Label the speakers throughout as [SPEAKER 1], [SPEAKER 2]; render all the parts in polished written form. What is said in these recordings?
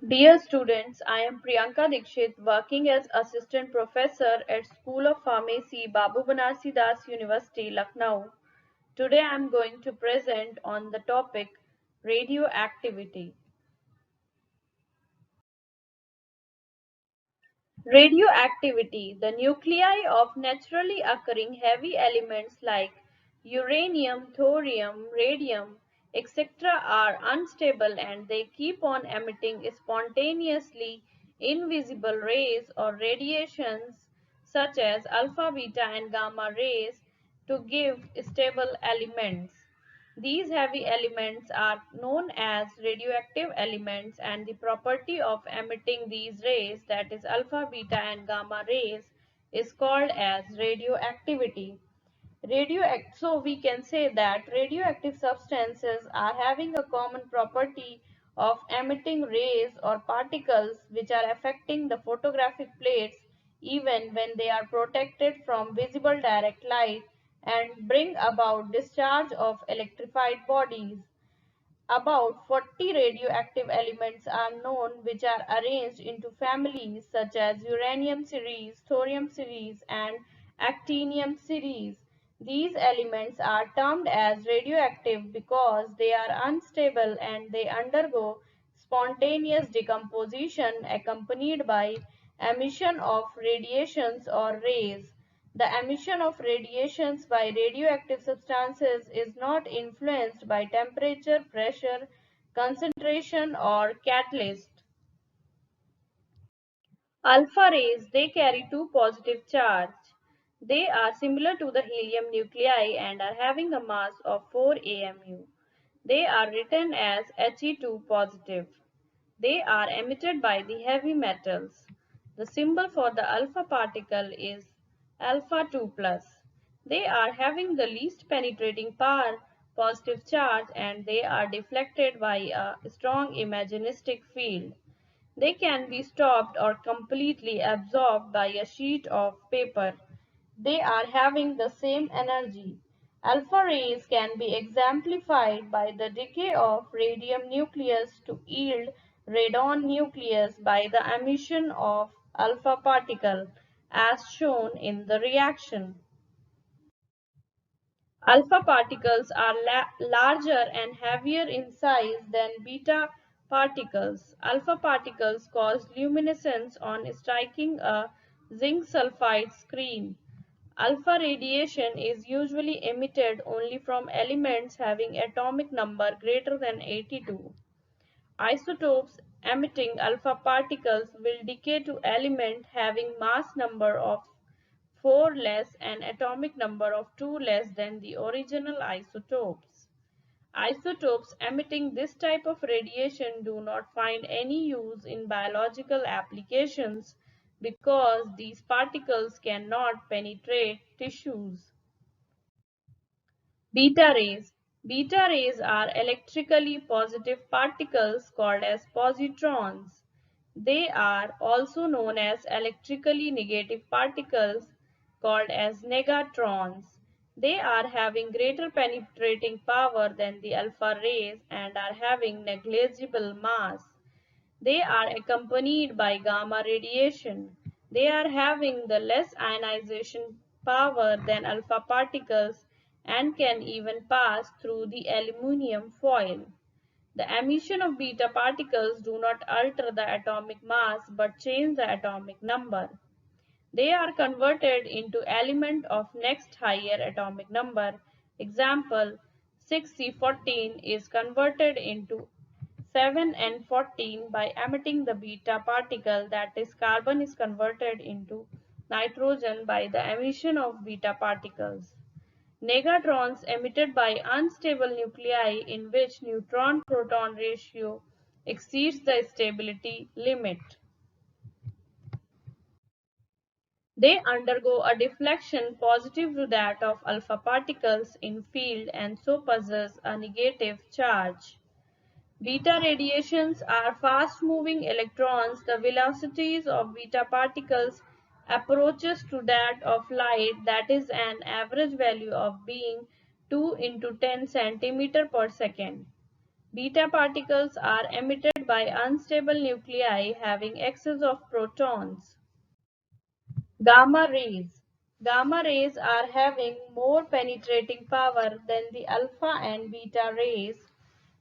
[SPEAKER 1] Dear students, I am Priyanka Dikshit, working as Assistant Professor at School of Pharmacy, Babu Banarsi Das University, Lucknow. Today I am going to present on the topic radioactivity. Radioactivity, the nuclei of naturally occurring heavy elements like uranium, thorium, radium, etc., are unstable and they keep on emitting spontaneously invisible rays or radiations such as alpha, beta, and gamma rays to give stable elements. These heavy elements are known as radioactive elements, and the property of emitting these rays, that is alpha, beta, and gamma rays, is called as radioactivity. So we can say that radioactive substances are having a common property of emitting rays or particles which are affecting the photographic plates even when they are protected from visible direct light and bring about discharge of electrified bodies. About 40 radioactive elements are known which are arranged into families such as uranium series, thorium series, and actinium series. These elements are termed as radioactive because they are unstable and they undergo spontaneous decomposition accompanied by emission of radiations or rays. The emission of radiations by radioactive substances is not influenced by temperature, pressure, concentration, or catalyst. Alpha rays, they carry two positive charge. They are similar to the helium nuclei and are having a mass of 4 AMU. They are written as He2 positive. They are emitted by the heavy metals. The symbol for the alpha particle is alpha 2 plus. They are having the least penetrating power, positive charge, and they are deflected by a strong imaginistic field. They can be stopped or completely absorbed by a sheet of paper. They are having the same energy. Alpha rays can be exemplified by the decay of radium nucleus to yield radon nucleus by the emission of alpha particle, as shown in the reaction. Alpha particles are larger and heavier in size than beta particles. Alpha particles cause luminescence on striking a zinc sulfide screen. Alpha radiation is usually emitted only from elements having atomic number greater than 82. Isotopes emitting alpha particles will decay to element having mass number of 4 less and atomic number of 2 less than the original isotopes. Isotopes emitting this type of radiation do not find any use in biological applications because these particles cannot penetrate tissues. Beta rays. Beta rays are electrically positive particles called as positrons. They are also known as electrically negative particles called as negatrons. They are having greater penetrating power than the alpha rays and are having negligible mass. They are accompanied by gamma radiation. They are having the less ionization power than alpha particles and can even pass through the aluminum foil. The emission of beta particles do not alter the atomic mass but change the atomic number. They are converted into element of next higher atomic number. Example, 6C14 is converted into 7N14 by emitting the beta particle, that is carbon is converted into nitrogen by the emission of beta particles. Negatrons emitted by unstable nuclei in which neutron-proton ratio exceeds the stability limit. They undergo a deflection positive to that of alpha particles in field and so possess a negative charge. Beta radiations are fast-moving electrons. The velocities of beta particles approaches to that of light, that is an average value of being 2 into 10 centimeter per second. Beta particles are emitted by unstable nuclei having excess of protons. Gamma rays. Gamma rays are having more penetrating power than the alpha and beta rays.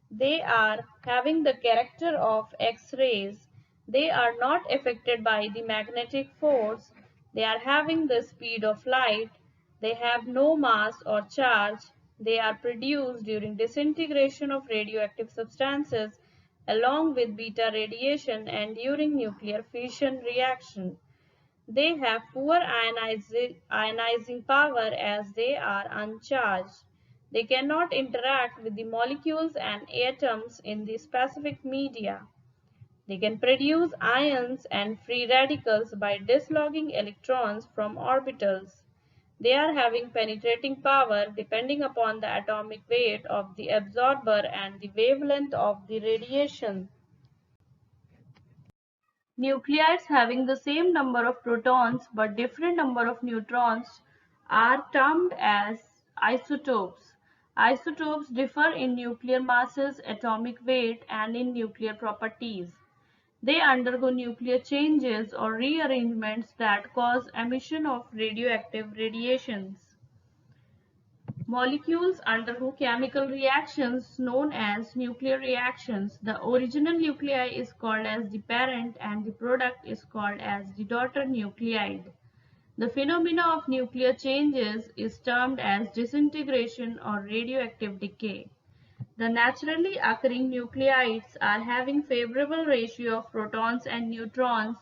[SPEAKER 1] They are having the character of X-rays. They are not affected by the magnetic force. They are having the speed of light. They have no mass or charge. They are produced during disintegration of radioactive substances along with beta radiation and during nuclear fission reaction. They have poor ionizing power as they are uncharged. They cannot interact with the molecules and atoms in the specific media. They can produce ions and free radicals by dislodging electrons from orbitals. They are having penetrating power depending upon the atomic weight of the absorber and the wavelength of the radiation. Nuclides having the same number of protons but different number of neutrons are termed as isotopes. Isotopes differ in nuclear masses, atomic weight, and in nuclear properties. They undergo nuclear changes or rearrangements that cause emission of radioactive radiations. Molecules undergo chemical reactions known as nuclear reactions. The original nuclei is called as the parent and the product is called as the daughter nuclide. The phenomena of nuclear changes is termed as disintegration or radioactive decay. The naturally occurring nuclides are having favorable ratio of protons and neutrons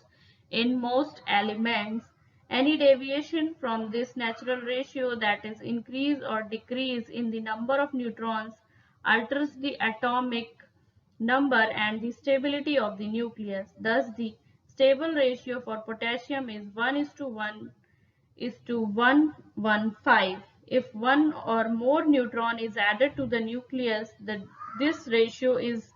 [SPEAKER 1] in most elements. Any deviation from this natural ratio, that is increase or decrease in the number of neutrons, alters the atomic number and the stability of the nucleus. Thus, the stable ratio for potassium is 1:1:115. If one or more neutron is added to the nucleus, this ratio is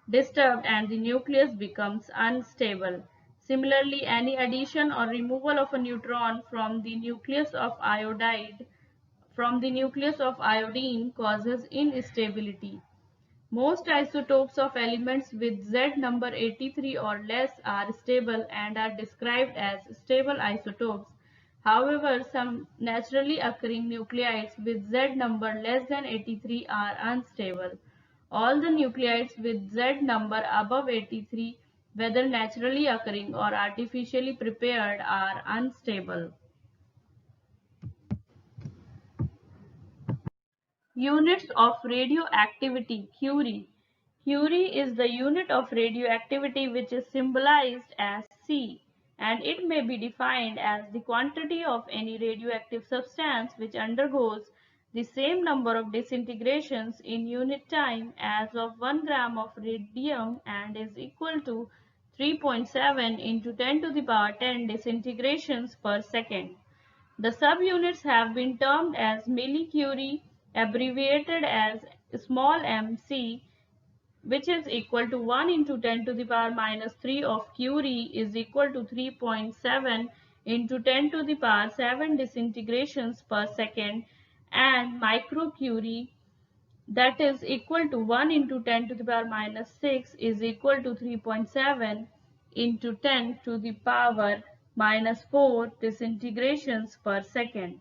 [SPEAKER 1] disturbed and the nucleus becomes unstable. Similarly, any addition or removal of a neutron from the nucleus of iodine causes instability. Most isotopes of elements with Z number 83 or less are stable and are described as stable isotopes. However, some naturally occurring nuclides with Z number less than 83 are unstable. All the nuclides with Z number above 83, whether naturally occurring or artificially prepared, are unstable. Units of radioactivity, Curie. Curie is the unit of radioactivity which is symbolized as C, and it may be defined as the quantity of any radioactive substance which undergoes the same number of disintegrations in unit time as of 1 gram of radium and is equal to 3.7 into 10 to the power 10 disintegrations per second. The subunits have been termed as millicurie, abbreviated as small mc, which is equal to 1 into 10 to the power minus 3 of Curie is equal to 3.7 into 10 to the power 7 disintegrations per second, and microcurie, that is equal to 1 into 10 to the power minus 6 is equal to 3.7 into 10 to the power minus 4 disintegrations per second.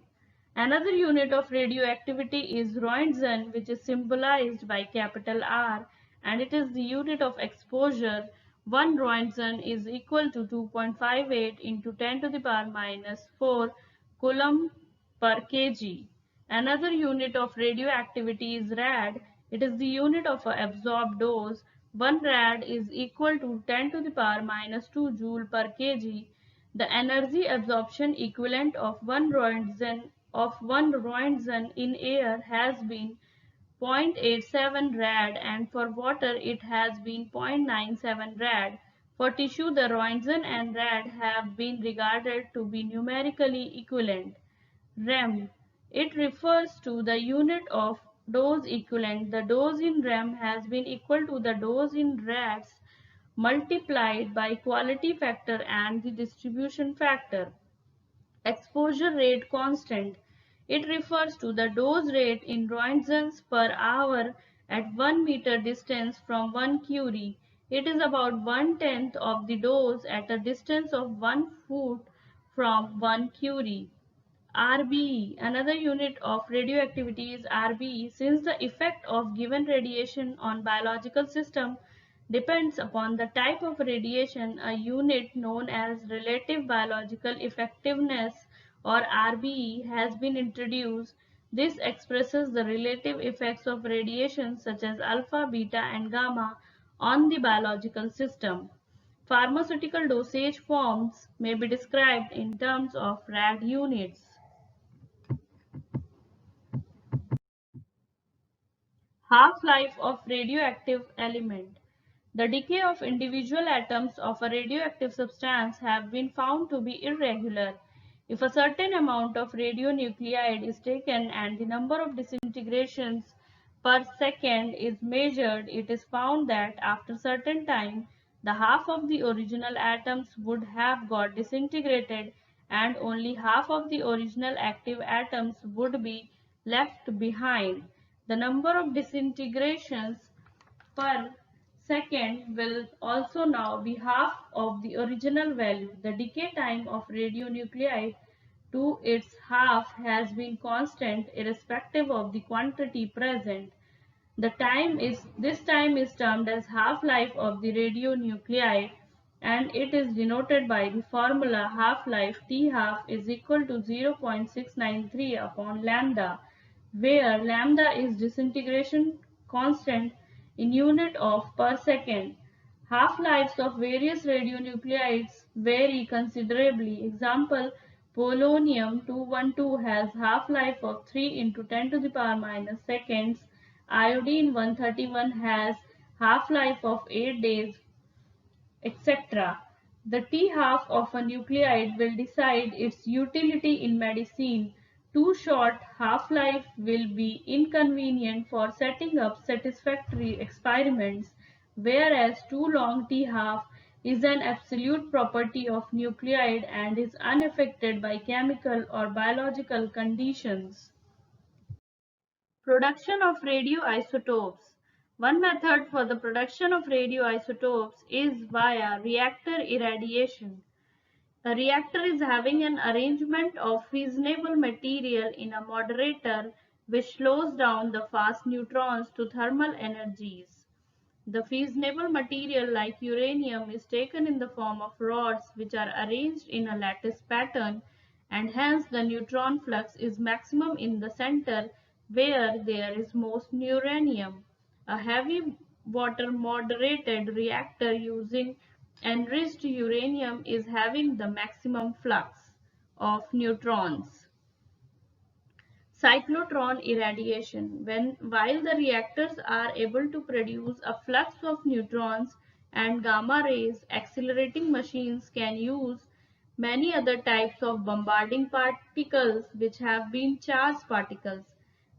[SPEAKER 1] Another unit of radioactivity is Roentgen, which is symbolized by capital R, and it is the unit of exposure. 1 Roentgen is equal to 2.58 into 10 to the power minus 4 coulomb per kg. Another unit of radioactivity is rad. It is the unit of absorbed dose. 1 rad is equal to 10 to the power minus 2 joule per kg. The energy absorption equivalent of 1 Roentgen in air has been 0.87 rad, and for water it has been 0.97 rad. For tissue, the Roentgen and rad have been regarded to be numerically equivalent. Rem. It refers to the unit of dose equivalent. The dose in Rem has been equal to the dose in rats multiplied by quality factor and the distribution factor. Exposure rate constant. It refers to the dose rate in Roentgens per hour at 1 meter distance from 1 curie. It is about 1/10 of the dose at a distance of 1 foot from 1 curie. RBE. Another unit of radioactivity is RBE. Since the effect of given radiation on biological system depends upon the type of radiation, a unit known as relative biological effectiveness or RBE has been introduced. This expresses the relative effects of radiation such as alpha, beta and gamma on the biological system. Pharmaceutical dosage forms may be described in terms of rad units. Half-life of radioactive element. The decay of individual atoms of a radioactive substance have been found to be irregular. If a certain amount of radionuclide is taken and the number of disintegrations per second is measured, it is found that after certain time, the half of the original atoms would have got disintegrated and only half of the original active atoms would be left behind. The number of disintegrations per second will also now be half of the original value. The decay time of radionuclide to its half has been constant irrespective of the quantity present. This time is termed as half-life of the radionuclide and it is denoted by the formula half-life T half is equal to 0.693 upon lambda, where lambda is disintegration constant in unit of per second. Half-lives of various radionuclides vary considerably. Example, polonium-212 has half-life of 3 into 10 to the power minus seconds. Iodine-131 has half-life of 8 days, etc. The T-half of a nuclide will decide its utility in medicine. Too short half-life will be inconvenient for setting up satisfactory experiments, whereas too long T-half is an absolute property of nuclide and is unaffected by chemical or biological conditions. Production of radioisotopes. One method for the production of radioisotopes is via reactor irradiation. A reactor is having an arrangement of fissionable material in a moderator which slows down the fast neutrons to thermal energies. The fissionable material like uranium is taken in the form of rods which are arranged in a lattice pattern and hence the neutron flux is maximum in the center where there is most uranium. A heavy water moderated reactor using enriched uranium is having the maximum flux of neutrons. Cyclotron irradiation. While the reactors are able to produce a flux of neutrons and gamma rays, accelerating machines can use many other types of bombarding particles which have been charged particles.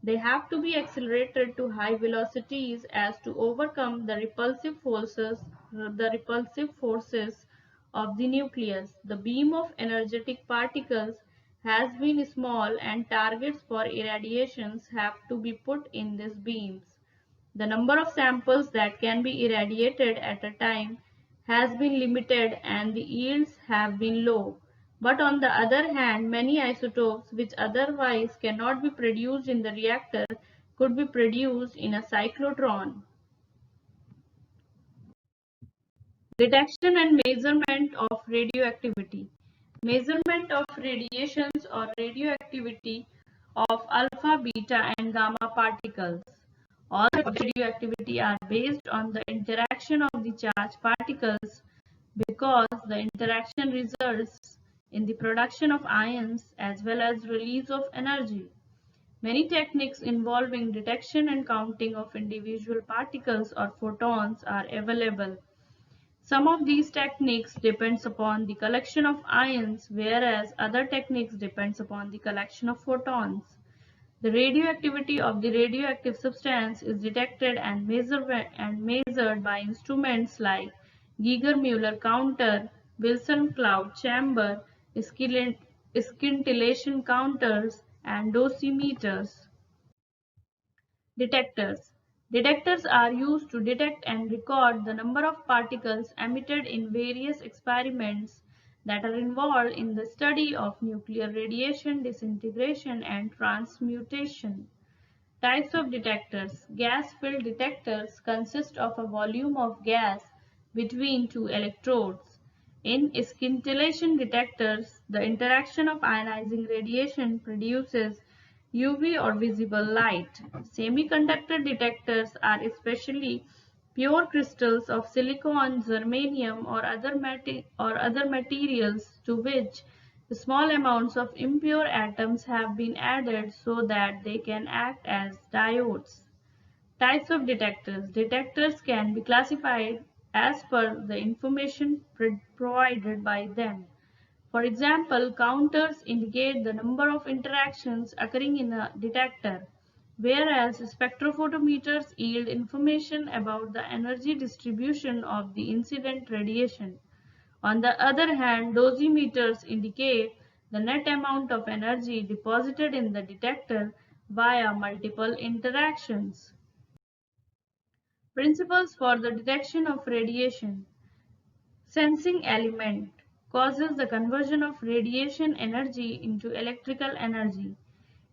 [SPEAKER 1] They have to be accelerated to high velocities as to overcome the repulsive forces of the nucleus. The beam of energetic particles has been small and targets for irradiations have to be put in these beams. The number of samples that can be irradiated at a time has been limited and the yields have been low. But on the other hand, many isotopes which otherwise cannot be produced in the reactor could be produced in a cyclotron. Detection and measurement of radioactivity. Measurement of radiations or radioactivity of alpha, beta and gamma particles. All radioactivity are based on the interaction of the charged particles because the interaction results in the production of ions as well as release of energy. Many techniques involving detection and counting of individual particles or photons are available. Some of these techniques depends upon the collection of ions, whereas other techniques depends upon the collection of photons. The radioactivity of the radioactive substance is detected and measured by instruments like Geiger-Müller counter, Wilson cloud chamber, scintillation counters, and dosimeters. Detectors. Detectors are used to detect and record the number of particles emitted in various experiments that are involved in the study of nuclear radiation, disintegration, and transmutation. Types of detectors. Gas-filled detectors consist of a volume of gas between two electrodes. In scintillation detectors, the interaction of ionizing radiation produces UV or visible light. Semiconductor detectors are especially pure crystals of silicon, germanium, or other materials to which small amounts of impure atoms have been added so that they can act as diodes. Types of detectors. Detectors can be classified as per the information provided by them. For example, counters indicate the number of interactions occurring in a detector, whereas spectrophotometers yield information about the energy distribution of the incident radiation. On the other hand, dosimeters indicate the net amount of energy deposited in the detector via multiple interactions. Principles for the detection of radiation. Sensing element causes the conversion of radiation energy into electrical energy.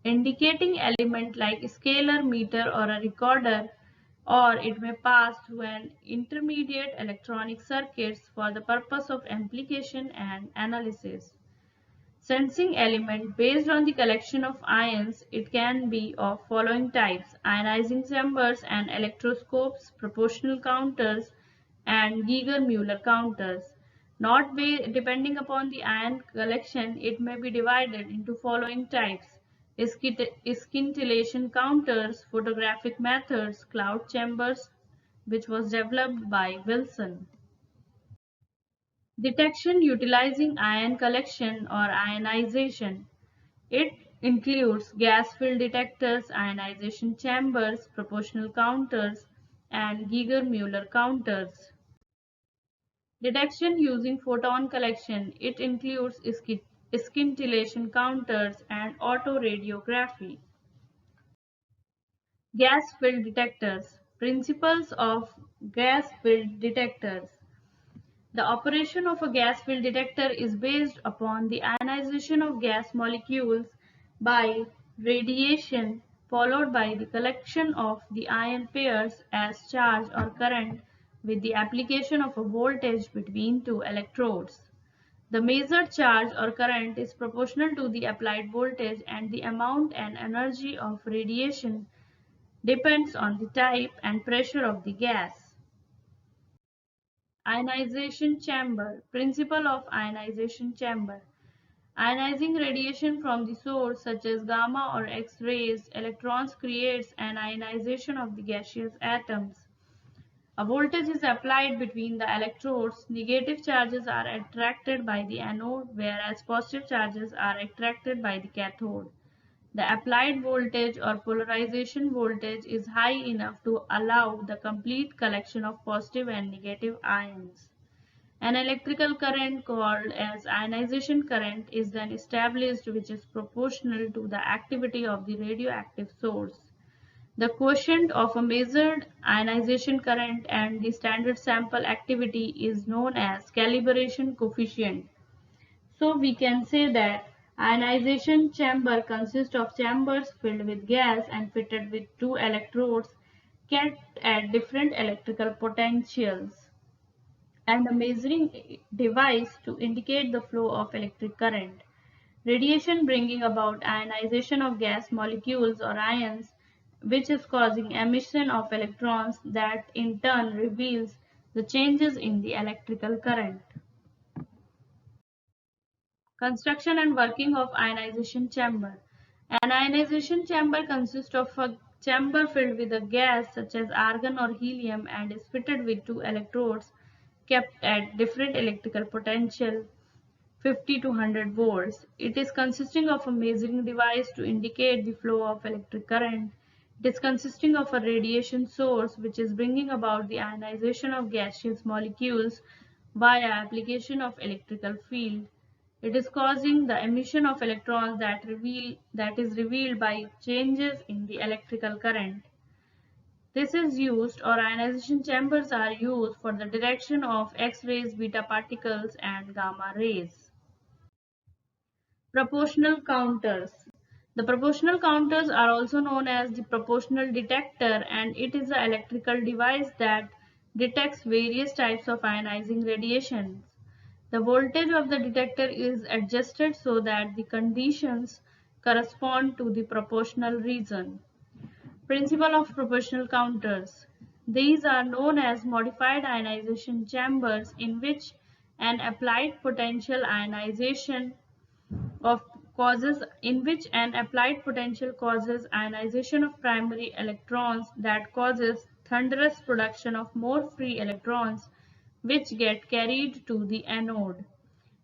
[SPEAKER 1] Indicating element like scalar meter or a recorder, or it may pass through an intermediate electronic circuits for the purpose of amplification and analysis. Sensing element based on the collection of ions, it can be of following types: ionizing chambers and electroscopes, proportional counters, and Geiger-Müller counters. Not depending upon the ion collection, it may be divided into following types: scintillation counters, photographic methods, cloud chambers, which was developed by Wilson. Detection utilizing ion collection or ionization. It includes gas-filled detectors, ionization chambers, proportional counters, and Geiger-Müller counters. Detection using photon collection. It includes scintillation counters and autoradiography. Gas-filled detectors. Principles of gas-filled detectors. The operation of a gas-filled detector is based upon the ionization of gas molecules by radiation, followed by the collection of the ion pairs as charge or current with the application of a voltage between two electrodes. The measured charge or current is proportional to the applied voltage, and the amount and energy of radiation depends on the type and pressure of the gas. Ionization chamber. Principle of ionization chamber. Ionizing radiation from the source such as gamma or X-rays, electrons creates an ionization of the gaseous atoms. A voltage is applied between the electrodes. Negative charges are attracted by the anode, whereas positive charges are attracted by the cathode. The applied voltage or polarization voltage is high enough to allow the complete collection of positive and negative ions. An electrical current called as ionization current is then established, which is proportional to the activity of the radioactive source. The quotient of a measured ionization current and the standard sample activity is known as calibration coefficient. So we can say that ionization chamber consists of chambers filled with gas and fitted with two electrodes kept at different electrical potentials, and a measuring device to indicate the flow of electric current. Radiation bringing about ionization of gas molecules or ions, which is causing emission of electrons that in turn reveals the changes in the electrical current. Construction and working of ionization chamber. An ionization chamber consists of a chamber filled with a gas such as argon or helium and is fitted with two electrodes kept at different electrical potential 50 to 100 volts. It is consisting of a measuring device to indicate the flow of electric current. It is consisting of a radiation source which is bringing about the ionization of gaseous molecules via application of electrical field. It is causing the emission of electrons that is revealed by changes in the electrical current. This is used, or ionization chambers are used for the detection of X-rays, beta particles, and gamma rays. Proportional counters. The proportional counters are also known as the proportional detector, and it is an electrical device that detects various types of ionizing radiations. The voltage of the detector is adjusted so that the conditions correspond to the proportional region. Principle of proportional counters. These are known as modified ionization chambers an applied potential ionization of in which an applied potential causes ionization of primary electrons that causes thunderous production of more free electrons which get carried to the anode.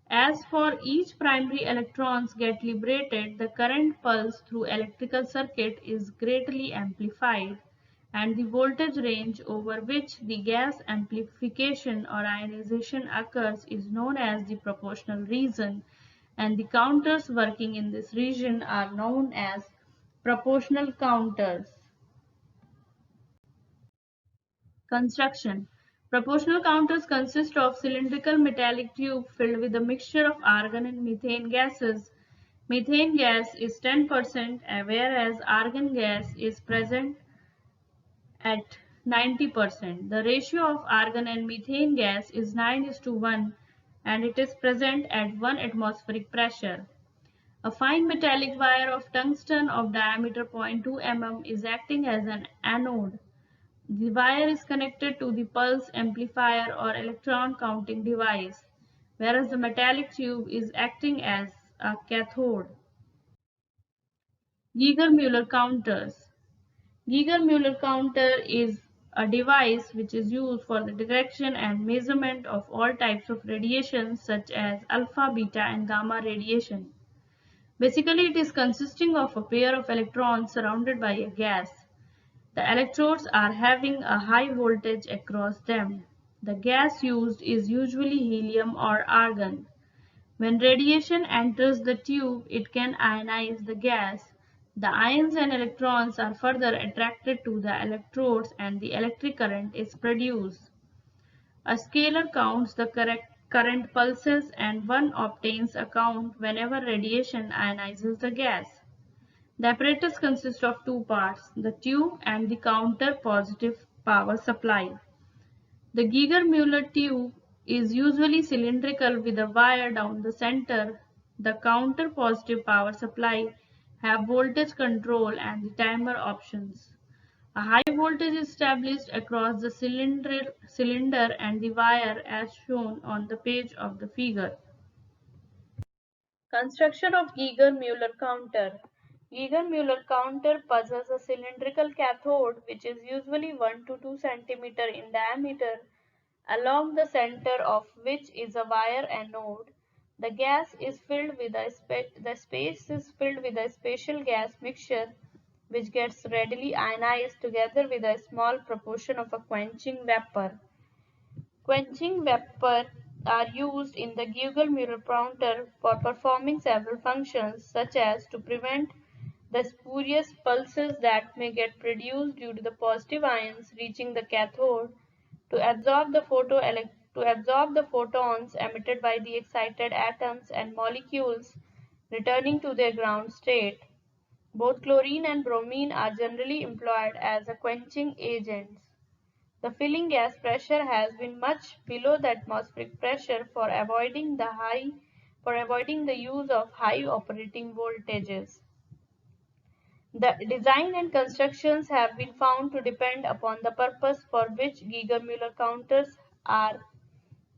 [SPEAKER 1] As for each primary electrons get liberated, the current pulse through electrical circuit is greatly amplified, and the voltage range over which the gas amplification or ionization occurs is known as the proportional region, and the counters working in this region are known as proportional counters. Construction. Proportional counters consist of cylindrical metallic tube filled with a mixture of argon and methane gases. Methane gas is 10%, whereas argon gas is present at 90%. The ratio of argon and methane gas is 9:1, and it is present at 1 atmospheric pressure. A fine metallic wire of tungsten of diameter 0.2 mm is acting as an anode. The wire is connected to the pulse amplifier or electron counting device, whereas the metallic tube is acting as a cathode. Geiger-Müller counters. Geiger-Müller counter is a device which is used for the detection and measurement of all types of radiation such as alpha, beta, and gamma radiation. Basically, it is consisting of a pair of electrons surrounded by a gas. The electrodes are having a high voltage across them. The gas used is usually helium or argon. When radiation enters the tube, it can ionize the gas. The ions and electrons are further attracted to the electrodes and the electric current is produced. A scaler counts the correct current pulses and one obtains a count whenever radiation ionizes the gas. The apparatus consists of two parts, the tube and the counter positive power supply. The Geiger-Müller tube is usually cylindrical with a wire down the center. The counter positive power supply have voltage control and the timer options. A high voltage is established across the cylinder and the wire as shown on the page of the figure. Construction of Geiger-Müller counter. Geiger-Müller counter possesses a cylindrical cathode which is usually 1 to 2 cm in diameter, along the center of which is a wire anode. The gas is filled with the space is filled with a special gas mixture which gets readily ionized together with a small proportion of a quenching vapor. Quenching vapor are used in the Geiger-Müller counter for performing several functions, such as to prevent the spurious pulses that may get produced due to the positive ions reaching the cathode, to absorb the photons emitted by the excited atoms and molecules returning to their ground state. Both chlorine and bromine are generally employed as a quenching agents. The filling gas pressure has been much below the atmospheric pressure for avoiding the use of high operating voltages. The design and constructions have been found to depend upon the purpose for which Geiger-Müller counters are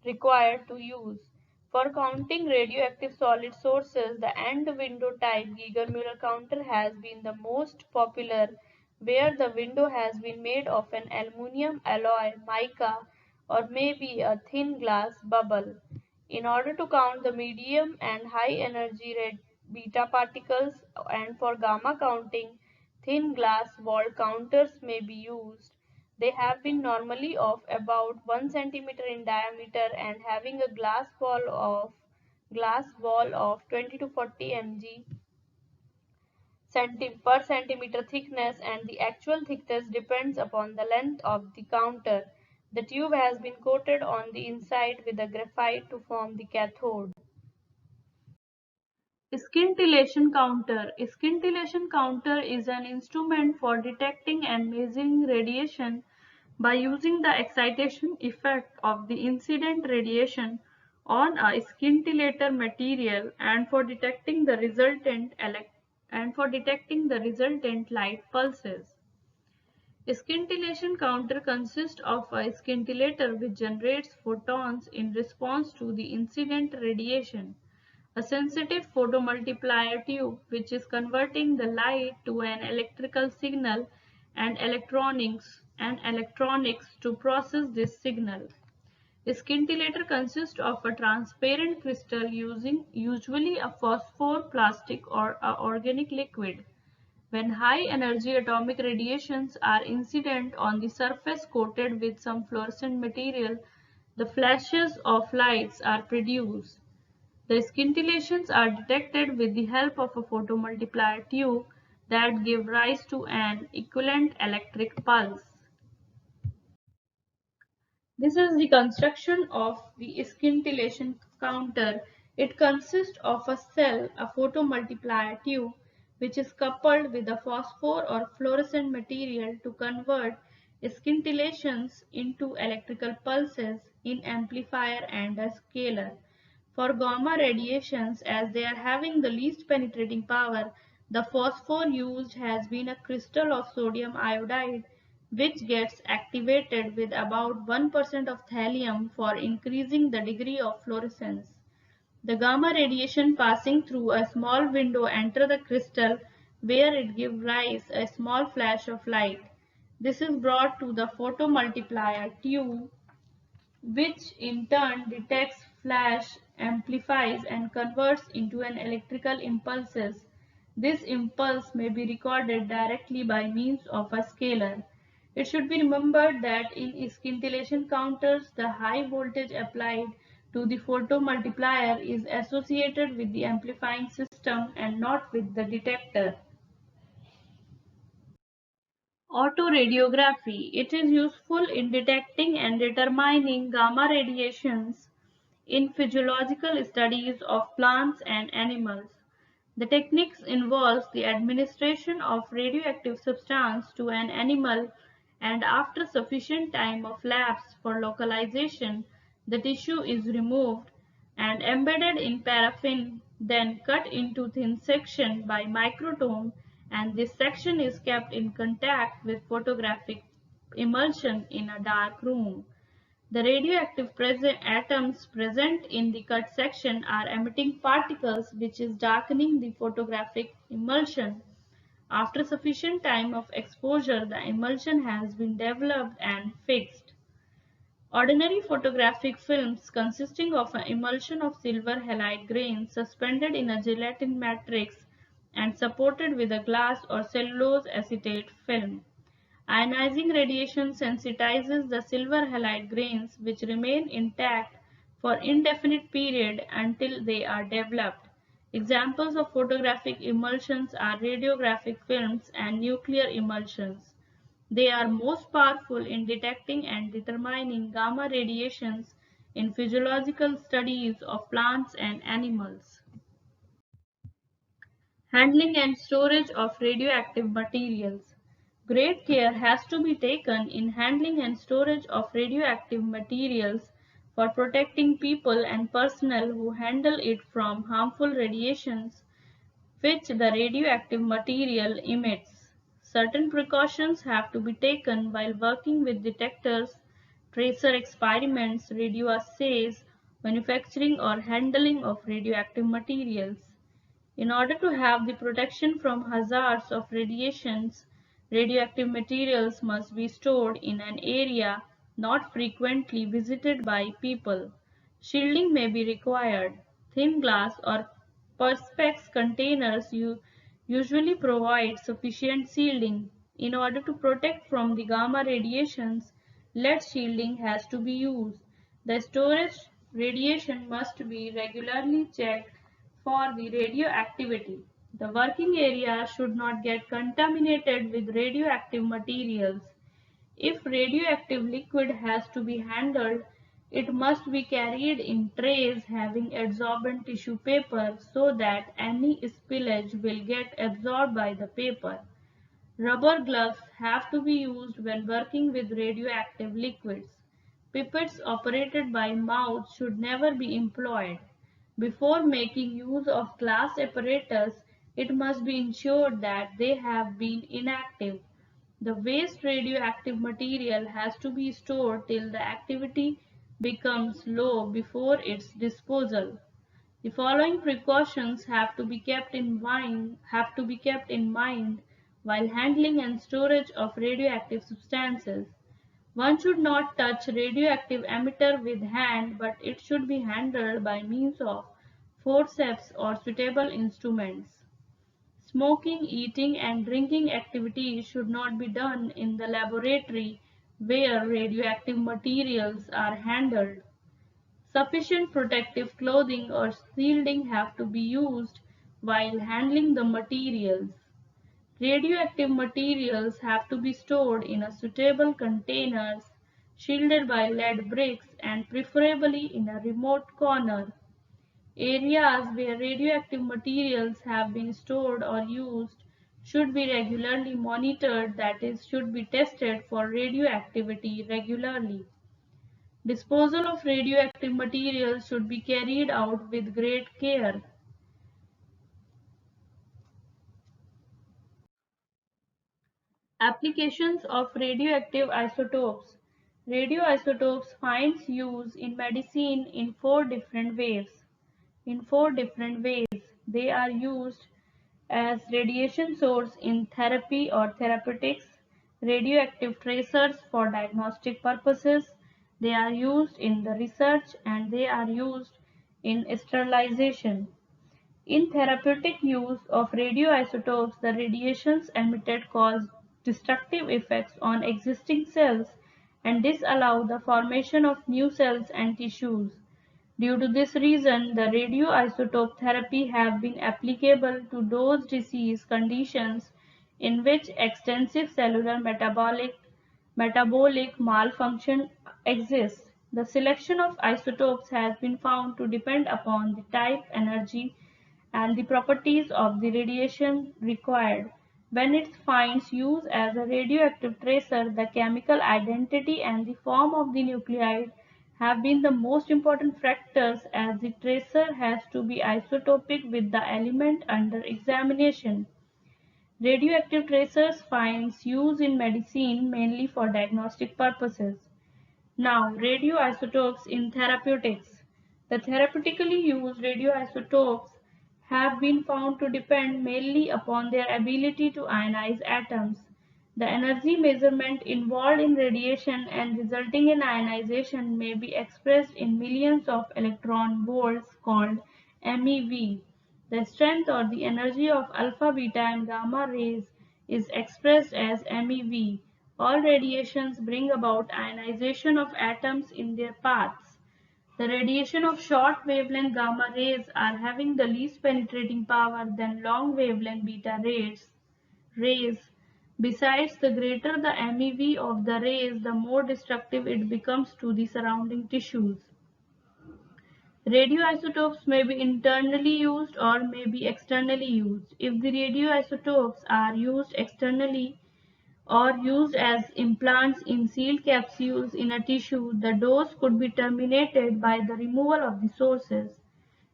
[SPEAKER 1] required to use. For counting radioactive solid sources, the end window type Geiger-Müller counter has been the most popular, where the window has been made of an aluminum alloy, mica, or maybe a thin glass bubble. In order to count the medium and high energy red beta particles and for gamma counting, thin glass walled counters may be used. They have been normally of about 1 centimeter in diameter and having a glass wall of 20 to 40 mg per centimeter thickness, and the actual thickness depends upon the length of the counter. The tube has been coated on the inside with a graphite to form the cathode. Scintillation counter. Scintillation counter is an instrument for detecting and measuring radiation by using the excitation effect of the incident radiation on a scintillator material and for detecting the resultant light pulses. Scintillation counter consists of a scintillator which generates photons in response to the incident radiation, a sensitive photomultiplier tube which is converting the light to an electrical signal, and electronics to process this signal. A scintillator consists of a transparent crystal using usually a phosphor, plastic, or a organic liquid. When high-energy atomic radiations are incident on the surface coated with some fluorescent material, the flashes of lights are produced. The scintillations are detected with the help of a photomultiplier tube that give rise to an equivalent electric pulse. This is the construction of the scintillation counter. It consists of a cell, a photomultiplier tube, which is coupled with a phosphor or fluorescent material to convert scintillations into electrical pulses in amplifier and a scaler. For gamma radiations, as they are having the least penetrating power, the phosphor used has been a crystal of sodium iodide which gets activated with about 1% of thallium for increasing the degree of fluorescence. The gamma radiation passing through a small window enter the crystal where it gives rise a small flash of light. This is brought to the photomultiplier tube which in turn detects flash, amplifies and converts into an electrical impulses. This impulse may be recorded directly by means of a scaler. It should be remembered that in scintillation counters, the high voltage applied to the photomultiplier is associated with the amplifying system and not with the detector. Autoradiography. It is useful in detecting and determining gamma radiations in physiological studies of plants and animals. The techniques involves the administration of radioactive substance to an animal, and after sufficient time of lapse for localization, the tissue is removed and embedded in paraffin, then cut into thin section by microtome, and this section is kept in contact with photographic emulsion in a dark room. The radioactive atoms present in the cut section are emitting particles which is darkening the photographic emulsion. After sufficient time of exposure, the emulsion has been developed and fixed. Ordinary photographic films consisting of an emulsion of silver halide grains suspended in a gelatin matrix and supported with a glass or cellulose acetate film. Ionizing radiation sensitizes the silver halide grains which remain intact for indefinite period until they are developed. Examples of photographic emulsions are radiographic films and nuclear emulsions. They are most powerful in detecting and determining gamma radiations in physiological studies of plants and animals. Handling and storage of radioactive materials. Great care has to be taken in handling and storage of radioactive materials for protecting people and personnel who handle it from harmful radiations which the radioactive material emits. Certain precautions have to be taken while working with detectors, tracer experiments, radioassays, manufacturing or handling of radioactive materials. In order to have the protection from hazards of radiations, radioactive materials must be stored in an area not frequently visited by people. Shielding may be required. Thin glass or perspex containers usually provide sufficient shielding. In order to protect from the gamma radiations, lead shielding has to be used. The storage radiation must be regularly checked for the radioactivity. The working area should not get contaminated with radioactive materials. If radioactive liquid has to be handled, it must be carried in trays having absorbent tissue paper so that any spillage will get absorbed by the paper. Rubber gloves have to be used when working with radioactive liquids. Pipettes operated by mouth should never be employed. Before making use of glass apparatus, it must be ensured that they have been inactive. The waste radioactive material has to be stored till the activity becomes low before its disposal. The following precautions have to be kept in mind while handling and storage of radioactive substances. One should not touch radioactive emitter with hand, but it should be handled by means of forceps or suitable instruments. Smoking, eating, and drinking activities should not be done in the laboratory where radioactive materials are handled. Sufficient protective clothing or shielding have to be used while handling the materials. Radioactive materials have to be stored in a suitable containers, shielded by lead bricks, and preferably in a remote corner. Areas where radioactive materials have been stored or used should be regularly monitored, that is, should be tested for radioactivity regularly. Disposal of radioactive materials should be carried out with great care. Applications of radioactive isotopes. Radioisotopes finds use in medicine in four different ways. They are used as radiation source in therapy or therapeutics, radioactive tracers for diagnostic purposes, they are used in the research, and they are used in sterilization. In therapeutic use of radioisotopes, the radiations emitted cause destructive effects on existing cells and disallow the formation of new cells and tissues. Due to this reason, the radioisotope therapy have been applicable to those disease conditions in which extensive cellular metabolic malfunction exists. The selection of isotopes has been found to depend upon the type, energy, and the properties of the radiation required. When it finds use as a radioactive tracer, the chemical identity and the form of the nuclide have been the most important factors, as the tracer has to be isotopic with the element under examination. Radioactive tracers finds use in medicine mainly for diagnostic purposes. Now, radioisotopes in therapeutics. The therapeutically used radioisotopes have been found to depend mainly upon their ability to ionize atoms. The energy measurement involved in radiation and resulting in ionization may be expressed in millions of electron volts called MeV. The strength or the energy of alpha, beta, and gamma rays is expressed as MeV. All radiations bring about ionization of atoms in their paths. The radiation of short wavelength gamma rays are having the least penetrating power than long wavelength beta rays. Besides, the greater the MeV of the rays, the more destructive it becomes to the surrounding tissues. Radioisotopes may be internally used or may be externally used. If the radioisotopes are used externally or used as implants in sealed capsules in a tissue, the dose could be terminated by the removal of the sources.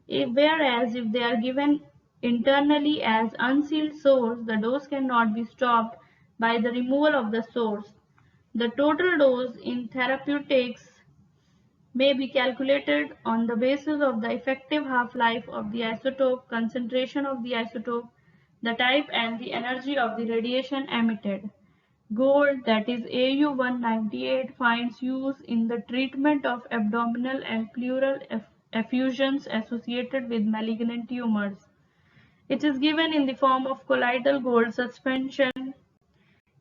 [SPEAKER 1] Whereas if they are given internally as unsealed source, the dose cannot be stopped by the removal of the source. The total dose in therapeutics may be calculated on the basis of the effective half-life of the isotope, concentration of the isotope, the type, and the energy of the radiation emitted. Gold, that is Au-198, finds use in the treatment of abdominal and pleural effusions associated with malignant tumors. It is given in the form of colloidal gold suspension.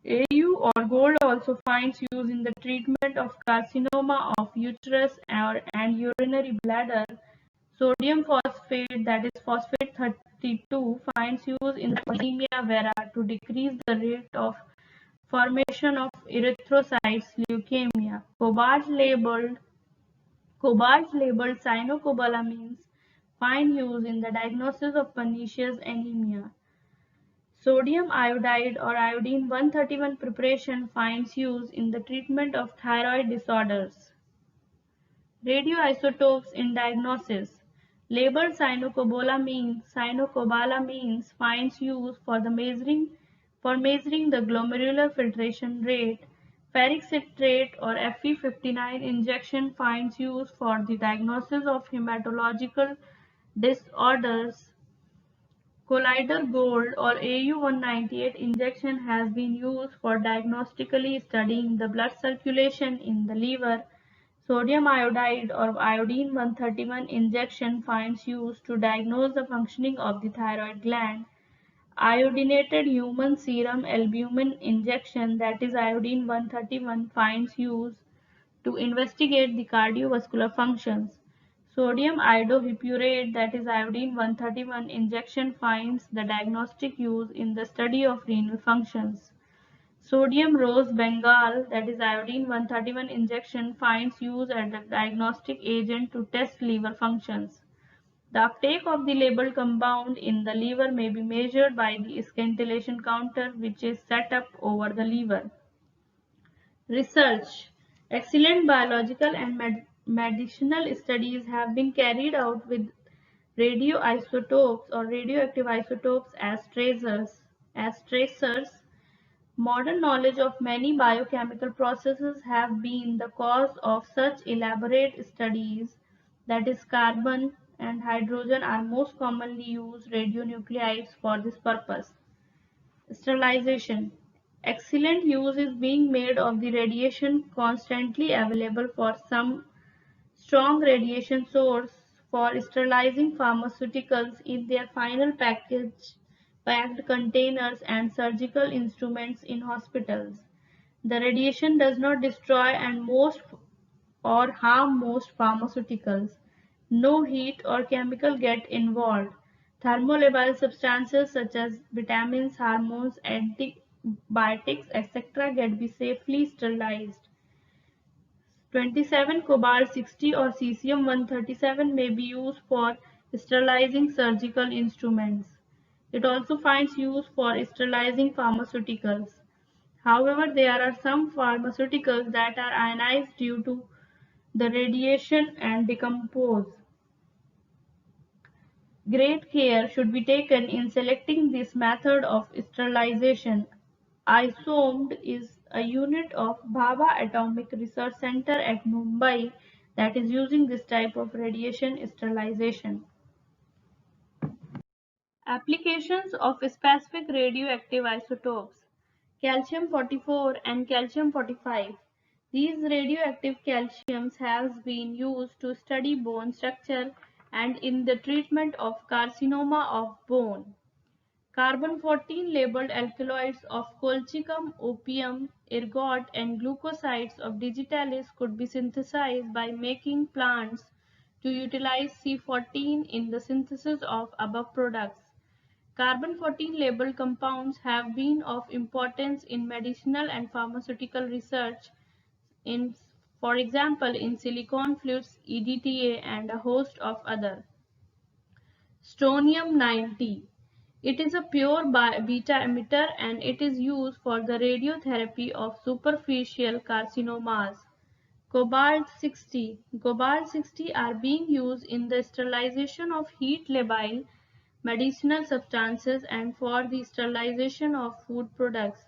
[SPEAKER 1] Au or gold also finds use in the treatment of carcinoma of uterus and urinary bladder. Sodium phosphate, that is phosphate 62 finds use in anemia vera to decrease the rate of formation of erythrocytes leukemia. Cobalt-labeled cyanocobalamin find use in the diagnosis of pernicious anemia. Sodium iodide or iodine 131 preparation finds use in the treatment of thyroid disorders. Radioisotopes in diagnosis. Labeled cyanocobalamines finds use for measuring the glomerular filtration rate. Ferric citrate or Fe59 injection finds use for the diagnosis of hematological disorders. Colloidal gold or Au-198 injection has been used for diagnostically studying the blood circulation in the liver. Sodium iodide or iodine 131 injection finds use to diagnose the functioning of the thyroid gland. Iodinated human serum albumin injection, that is iodine 131, finds use to investigate the cardiovascular functions. Sodium iodohypurate, that is iodine 131 injection, finds the diagnostic use in the study of renal functions. Sodium rose bengal, that is iodine 131 injection, finds use as a diagnostic agent to test liver functions. The uptake of the labeled compound in the liver may be measured by the scintillation counter, which is set up over the liver. Research. Excellent biological and medicinal studies have been carried out with radioisotopes or radioactive isotopes as tracers. Modern knowledge of many biochemical processes have been the cause of such elaborate studies, that is, carbon and hydrogen are most commonly used radionuclides for this purpose. Sterilization. Excellent use is being made of the radiation constantly available for some strong radiation source for sterilizing pharmaceuticals in their final packed containers and surgical instruments in hospitals. The radiation does not destroy and most or harm most pharmaceuticals. No heat or chemical get involved. Thermolabile substances such as vitamins, hormones, antibiotics, etc. get be safely sterilized. 27 Cobalt-60 or Cesium-137 may be used for sterilizing surgical instruments. It also finds use for sterilizing pharmaceuticals. However, there are some pharmaceuticals that are ionized due to the radiation and decompose. Great care should be taken in selecting this method of sterilization. ISOMD is a unit of Bhabha Atomic Research Center at Mumbai that is using this type of radiation sterilization. Applications of specific radioactive isotopes. Calcium-44 and calcium-45. These radioactive calciums have been used to study bone structure and in the treatment of carcinoma of bone. Carbon-14 labeled alkaloids of colchicum, opium, ergot, and glucosides of digitalis could be synthesized by making plants to utilize C14 in the synthesis of above products. Carbon-14 labeled compounds have been of importance in medicinal and pharmaceutical research, in, for example, in silicon fluids, EDTA, and a host of other. Strontium-90. It is a pure beta emitter and it is used for the radiotherapy of superficial carcinomas. Cobalt-60. Cobalt-60 are being used in the sterilization of heat labile medicinal substances and for the sterilization of food products.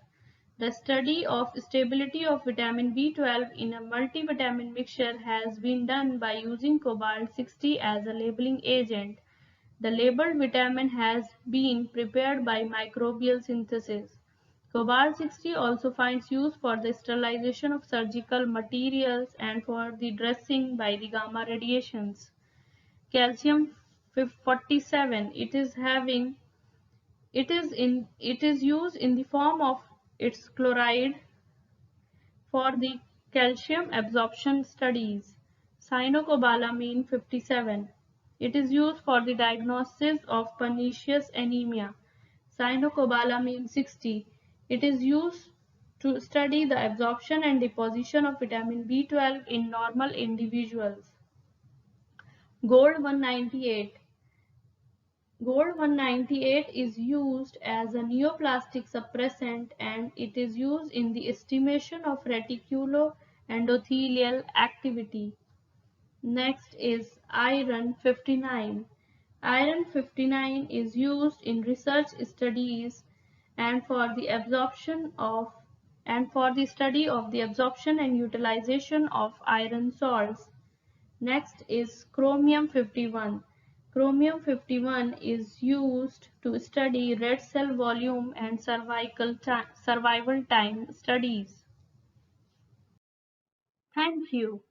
[SPEAKER 1] The study of stability of vitamin B12 in a multivitamin mixture has been done by using cobalt-60 as a labeling agent. The labeled vitamin has been prepared by microbial synthesis. Cobalt-60 also finds use for the sterilization of surgical materials and for the dressing by the gamma radiations. Calcium-47. It is used in the form of its chloride for the calcium absorption studies. Cyanocobalamin 57. It is used for the diagnosis of pernicious anemia. Cyanocobalamin 60. It is used to study the absorption and deposition of vitamin B12 in normal individuals. Gold 198. Gold 198 is used as a neoplastic suppressant and it is used in the estimation of reticuloendothelial activity. Next is iron 59. Iron 59 is used in research studies and for the study of the absorption and utilization of iron salts. Next is chromium 51. Chromium 51 is used to study red cell volume and survival time studies. Thank you.